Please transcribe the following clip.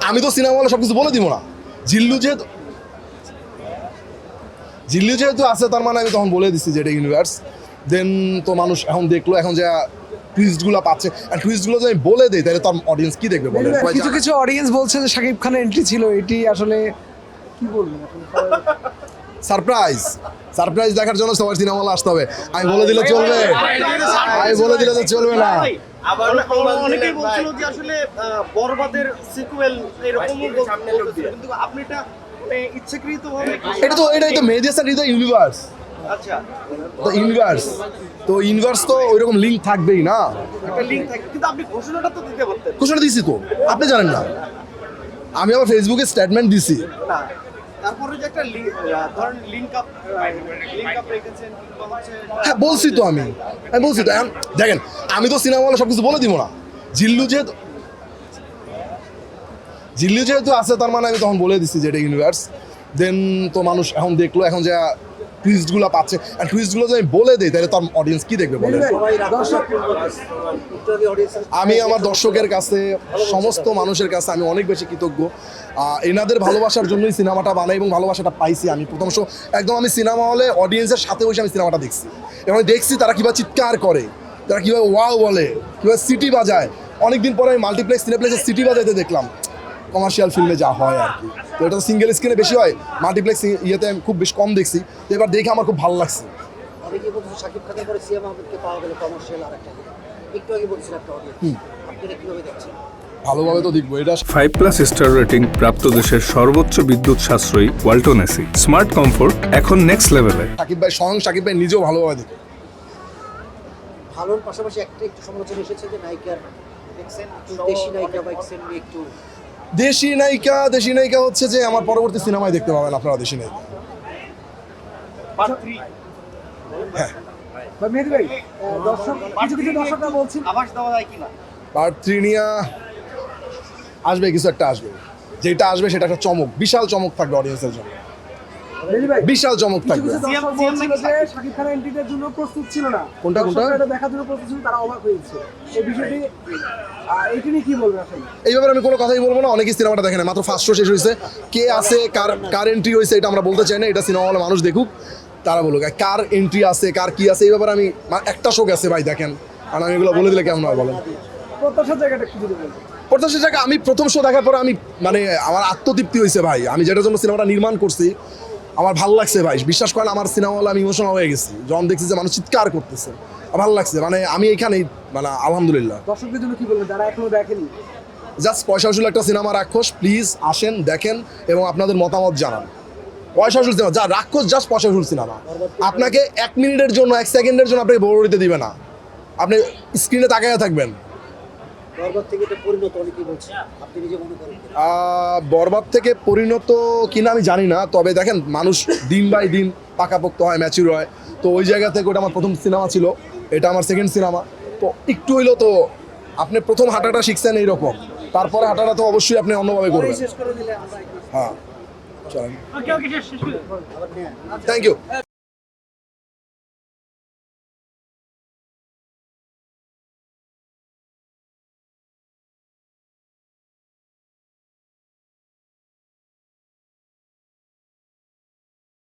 আমি তো সিনেমা হলে সবকিছু বলে দিব না। জিল্লু যেহেতু আছে তার মানে আমি তখন বলে দিচ্ছি যে এটা ইউনিভার্স। দেন তো মানুষ এখন দেখলো, এখন যে টুইস্টগুলো পাচ্ছে, আর টুইস্টগুলো যদি আমি বলে দিই তাহলে তো অডিয়েন্স কি দেখবে বলে? কিছু কিছু অডিয়েন্স বলছে যে শাকিব খানের এন্ট্রি ছিল, এটি আসলে কি বলবেন? সারপ্রাইজ দেখার জন্য সবার সিনেমা হলে আসতে হবে। আমি বলে দিলে চলবে? আমি বলে দিলে তো চলবে না। আবার অনেকেই বলছিল যে আসলে বরবাদের সিকুয়েল এরকমও বলছিল, কিন্তু আপনি এটা ইচ্ছাকৃতভাবে এটাই তো মেহেদী হাসান হৃদয় ইউনিভার্স। আচ্ছা, তো ইউনিভার্স তো ওইরকম লিঙ্ক থাকবেই না। একটা লিংক থাকে, কিন্তু আপনি ঘোষণাটা তো দিতে পারতেন। ঘোষণা দিছি তো, আপনি জানেন না? আমি আমার ফেসবুকে স্টেটমেন্ট দিছি। না, তারপরে যে একটা ধরেন লিংক আপ রেখেছেন কিংবা হচ্ছে হ্যাঁ বলছি তো, আমি বলছি তো। এখন দেখেন, আমি তো সিনেমা হলে সবকিছু বলে দিব না। জিল্লু যেহেতু আছে তার মানে আমি তখন বলে দিচ্ছি যে এটা ইউনিভার্স। দেন তো মানুষ এখন দেখলো, এখন যে টুইস্টগুলো পাচ্ছে, আর টুইস্টগুলো যদি আমি বলে দিই তাহলে তো অডিয়েন্স কি দেখবে বলে? আমি আমার দর্শকের কাছে, সমস্ত মানুষের কাছে আমি অনেক বেশি কৃতজ্ঞ। এনাদের ভালোবাসার জন্যই সিনেমাটা বানাই এবং ভালোবাসাটা পাইছি আমি। প্রথম একদম আমি সিনেমা হলে অডিয়েন্সের সাথে বসে আমি সিনেমাটা দেখছি এবং দেখছি তারা কীভাবে চিৎকার করে, তারা কীভাবে ওয়াও বলে, কীভাবে সিটি বাজায়। অনেকদিন পরে আমি মাল্টিপ্লেক্স সিনেপ্লেক্সে সিটি বাজাইতে দেখলাম, কমার্শিয়াল ফিল্মে যা হয় আর কি। তো এটা তো সিঙ্গেল স্ক্রিনে বেশি হয়, মাল্টিপ্লেক্স ইয়েতে আমি খুব বেশি কম দেখছি। তো এবার দেখে আমার খুব ভালো লাগছে। অনেকে বলছে শাকিব খানের পরে সিয়াম আহমেদকে পাওয়া গেল কমার্শিয়াল আরেকটা হিরো। একটু আগে বলছিল একটা অডিয়েন্স, আপনি এটা কিভাবে দেখছেন? ভালোভাবে তো দেখবো। এটা 5+ স্টার রেটিং প্রাপ্ত দেশের সর্বোচ্চ বিদ্যুৎ সাশ্রয়ী ওয়ালটন এসি স্মার্ট কমফোর্ট এখন নেক্সট লেভেলে। শাকিব ভাই নিজেও ভালোভাবে দেখে। ভালোর পাশাপাশি একটু সমালোচনা এসেছে যে নায়িকার দেখছেন দেশি নায়িকা বা এক্সেন নিয়ে একটু দেশি নায়িকা হচ্ছে যে আমার পরবর্তী সিনেমায় দেখতে পাবেন আপনারা দেশি নায়িকা। পার্ট 3 মেহেদী ভাই, কিছু দর্শকরা বলছেন আভাস দেওয়া যায় কিনা? পার্ট 3 নিয়ে আসবে, কিছু একটা আসবে। যেটা আসবে সেটা একটা চমক, বিশাল চমক থাকবে অডিয়েন্সের জন্য, বিশাল চমক থাকবে। দর্শক বলছিল যে শাকিব খানের এন্ট্রির জন্য প্রস্তুত ছিল না। কোনটা? দর্শকরা এটা দেখার জন্য প্রস্তুত ছিল, তারা অবাক হয়েছে। এই বিষয়টি এইটা নিয়ে কি বলবেন আসলে? এই ব্যাপারে আমি কোনো কথাই বলবো না। অনেকেই সিনেমাটা দেখে না, মাত্র ফার্স্ট শো শেষ হয়েছে। কে আছে, কার এন্ট্রি হয়েছে এটা আমরা বলতে চাই না। এটা সিনেমা হলে মানুষ দেখুক, তারা বলুক কার এন্ট্রি আছে, কার কি আছে। এই ব্যাপারে আমি একটা শো গেছে ভাই, দেখেন। আর আমি এগুলো বলে দিলে কেমন হয় বলেন? প্রত্যাশার জায়গাটা একটু যদি বলবেন। প্রত্যাশার জায়গা, আমি প্রথম শো দেখার পরে আমি আমার আত্মতৃপ্তি হয়েছে ভাই। আমি যেটার জন্য সিনেমাটা নির্মাণ করছি আমার ভালো লাগছে ভাই। বিশ্বাস করেন, আমার সিনেমা হলে আমি ইমোশনাল হয়ে গেছি যখন দেখছি যে মানুষ চিৎকার করতেছে। ভালো লাগছে, আমি এখানেই আলহামদুলিল্লাহ। দর্শকদের জন্য কি বলবেন যারা এখনো দেখেনি? জাস্ট পয়সা উসুল একটা সিনেমা রাক্ষস, প্লিজ আসেন, দেখেন এবং আপনাদের মতামত জানান। পয়সা উসুল সিনেমা, যা রাক্ষস জাস্ট পয়সা উসুল সিনেমা। আপনাকে 1 মিনিটের জন্য, 1 সেকেন্ডের জন্য আপনাকে বড় দিতে দিবে না। আপনি স্ক্রিনে তাকিয়ে থাকবেন। বরবাদ থেকে এটা পরিণত অনেকেই বলছে, আপনি নিজে মনে করেন? বরবাদ থেকে পরিণত কিনা আমি জানি না, তবে দেখেন মানুষ দিন বাই দিন পাকাপোক্ত হয়, ম্যাচিউর হয়। তো ওই জায়গা থেকে ওটা আমার প্রথম সিনেমা ছিল, এটা আমার সেকেন্ড সিনেমা। তো একটু হইলো তো আপনি প্রথম হাঁটাটা শিখছেন এইরকম, তারপরে হাঁটাটা তো অবশ্যই আপনি অন্যভাবে করবেন। শেষ করে দিলে আমরা হ্যাঁ, চলেন, ওকে শেষ থ্যাংক ইউ।